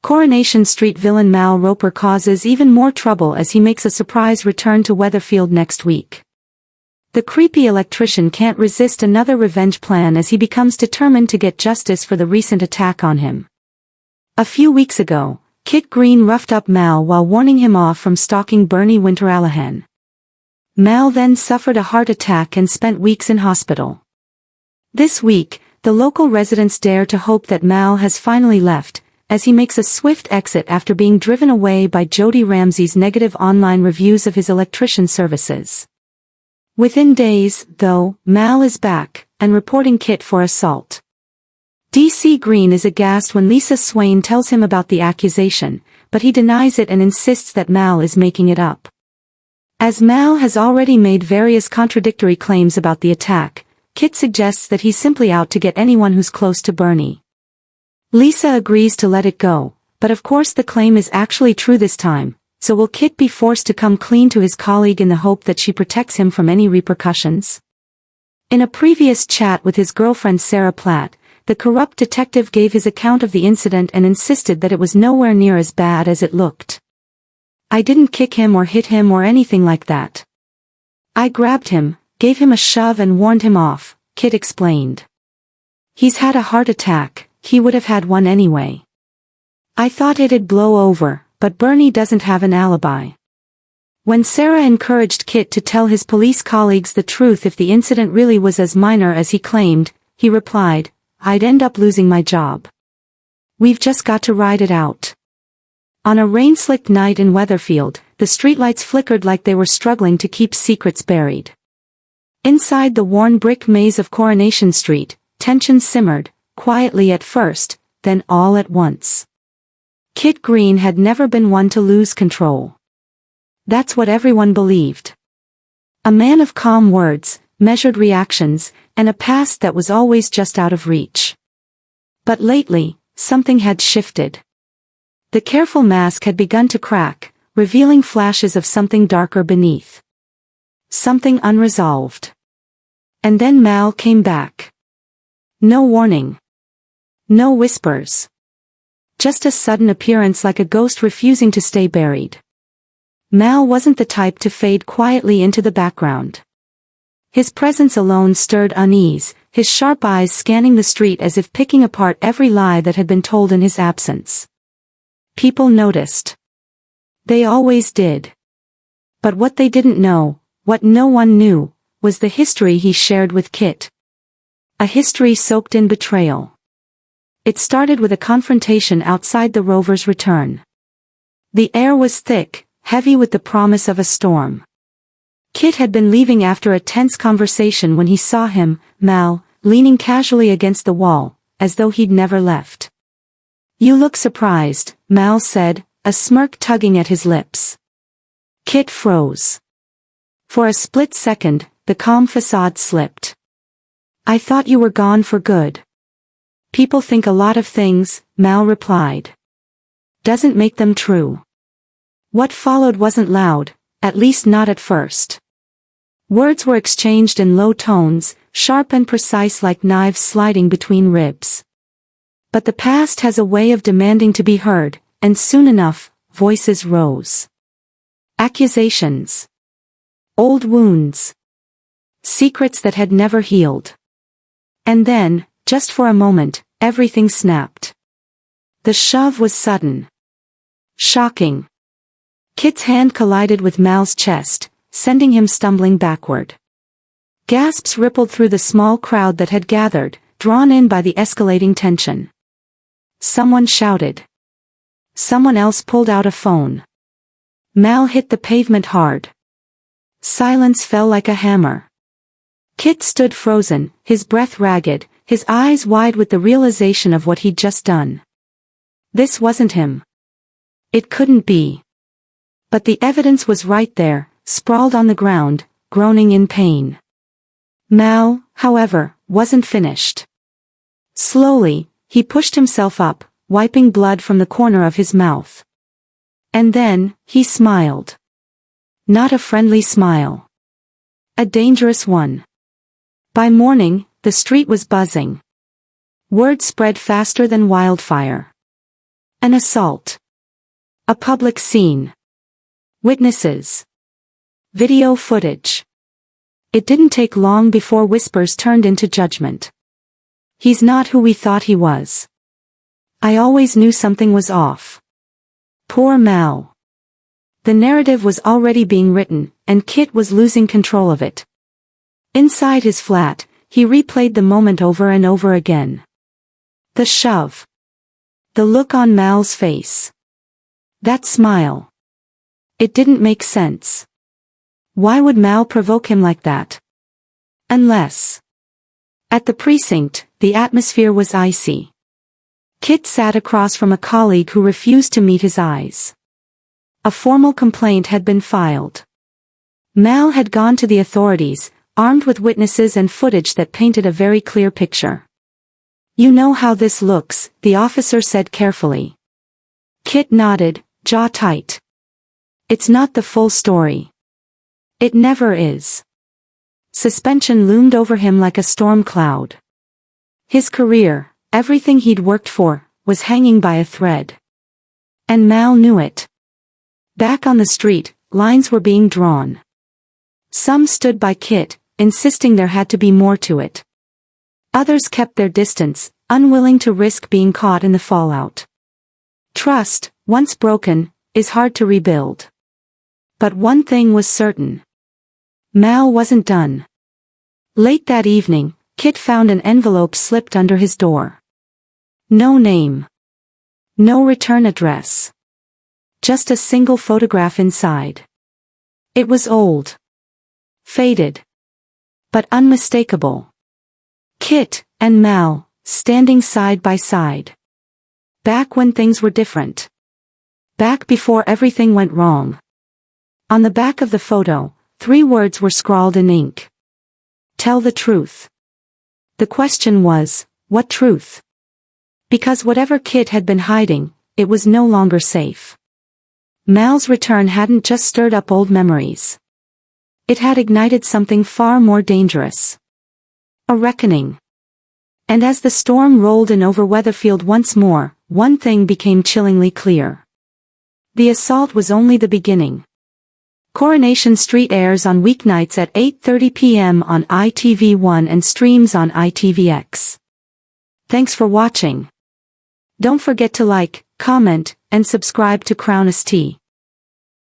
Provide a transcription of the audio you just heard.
Coronation Street villain Mal Roper causes even more trouble as he makes a surprise return to Weatherfield next week. The creepy electrician can't resist another revenge plan as he becomes determined to get justice for the recent attack on him. A few weeks ago, Kit Green roughed up Mal while warning him off from stalking Bernie Winter-Allahan. Mal then suffered a heart attack and spent weeks in hospital. This week, the local residents dare to hope that Mal has finally left, as he makes a swift exit after being driven away by Jody Ramsey's negative online reviews of his electrician services. Within days, though, Mal is back, and reporting Kit for assault. DC Green is aghast when Lisa Swain tells him about the accusation, but he denies it and insists that Mal is making it up. As Mal has already made various contradictory claims about the attack, Kit suggests that he's simply out to get anyone who's close to Bernie. Lisa agrees to let it go, but of course the claim is actually true this time, so will Kit be forced to come clean to his colleague in the hope that she protects him from any repercussions? In a previous chat with his girlfriend Sarah Platt, the corrupt detective gave his account of the incident and insisted that it was nowhere near as bad as it looked. "I didn't kick him or hit him or anything like that. I grabbed him, gave him a shove and warned him off," Kit explained. "He's had a heart attack. He would have had one anyway. I thought it'd blow over, but Bernie doesn't have an alibi." When Sarah encouraged Kit to tell his police colleagues the truth if the incident really was as minor as he claimed, he replied, "I'd end up losing my job. We've just got to ride it out." On a rain-slicked night in Weatherfield, the streetlights flickered like they were struggling to keep secrets buried. Inside the worn brick maze of Coronation Street, tension simmered, quietly at first, then all at once. Kit Green had never been one to lose control. That's what everyone believed. A man of calm words, measured reactions, and a past that was always just out of reach. But lately, something had shifted. The careful mask had begun to crack, revealing flashes of something darker beneath. Something unresolved. And then Mal came back. No warning. No whispers. Just a sudden appearance like a ghost refusing to stay buried. Mal wasn't the type to fade quietly into the background. His presence alone stirred unease, his sharp eyes scanning the street as if picking apart every lie that had been told in his absence. People noticed. They always did. But what they didn't know, what no one knew, was the history he shared with Kit. A history soaked in betrayal. It started with a confrontation outside the Rover's return. The air was thick, heavy with the promise of a storm. Kit had been leaving after a tense conversation when he saw him, Mal, leaning casually against the wall, as though he'd never left. "You look surprised," Mal said, a smirk tugging at his lips. Kit froze. For a split second, the calm facade slipped. "I thought you were gone for good." "People think a lot of things," Mal replied. "Doesn't make them true." What followed wasn't loud, at least not at first. Words were exchanged in low tones, sharp and precise like knives sliding between ribs. But the past has a way of demanding to be heard, and soon enough, voices rose. Accusations. Old wounds. Secrets that had never healed. And then, just for a moment, everything snapped. The shove was sudden. Shocking. Kit's hand collided with Mal's chest, sending him stumbling backward. Gasps rippled through the small crowd that had gathered, drawn in by the escalating tension. Someone shouted. Someone else pulled out a phone. Mal hit the pavement hard. Silence fell like a hammer. Kit stood frozen, his breath ragged, his eyes wide with the realization of what he'd just done. This wasn't him. It couldn't be. But the evidence was right there, sprawled on the ground, groaning in pain. Mal, however, wasn't finished. Slowly, he pushed himself up, wiping blood from the corner of his mouth. And then, he smiled. Not a friendly smile. A dangerous one. By morning, the street was buzzing. Word spread faster than wildfire. An assault. A public scene. Witnesses. Video footage. It didn't take long before whispers turned into judgment. He's not who we thought he was. I always knew something was off. Poor Mal. The narrative was already being written, and Kit was losing control of it. Inside his flat, he replayed the moment over and over again. The shove. The look on Mal's face. That smile. It didn't make sense. Why would Mal provoke him like that? Unless. At the precinct, the atmosphere was icy. Kit sat across from a colleague who refused to meet his eyes. A formal complaint had been filed. Mal had gone to the authorities, armed with witnesses and footage that painted a very clear picture. You know how this looks, the officer said carefully. Kit nodded, jaw tight. It's not the full story. It never is. Suspension loomed over him like a storm cloud. His career, everything he'd worked for, was hanging by a thread. And Mal knew it. Back on the street, lines were being drawn. Some stood by Kit, insisting there had to be more to it. Others kept their distance, unwilling to risk being caught in the fallout. Trust, once broken, is hard to rebuild. But one thing was certain. Mal wasn't done. Late that evening, Kit found an envelope slipped under his door. No name. No return address. Just a single photograph inside. It was old. Faded. But unmistakable. Kit and Mal, standing side by side. Back when things were different. Back before everything went wrong. On the back of the photo, 3 words were scrawled in ink. Tell the truth. The question was, what truth? Because whatever Kit had been hiding, it was no longer safe. Mal's return hadn't just stirred up old memories. It had ignited something far more dangerous. A reckoning. And as the storm rolled in over Weatherfield once more, one thing became chillingly clear. The assault was only the beginning. Coronation Street airs on weeknights at 8:30 p.m. on ITV1 and streams on ITVX. Thanks for watching. Don't forget to like, comment, and subscribe to Crown ST.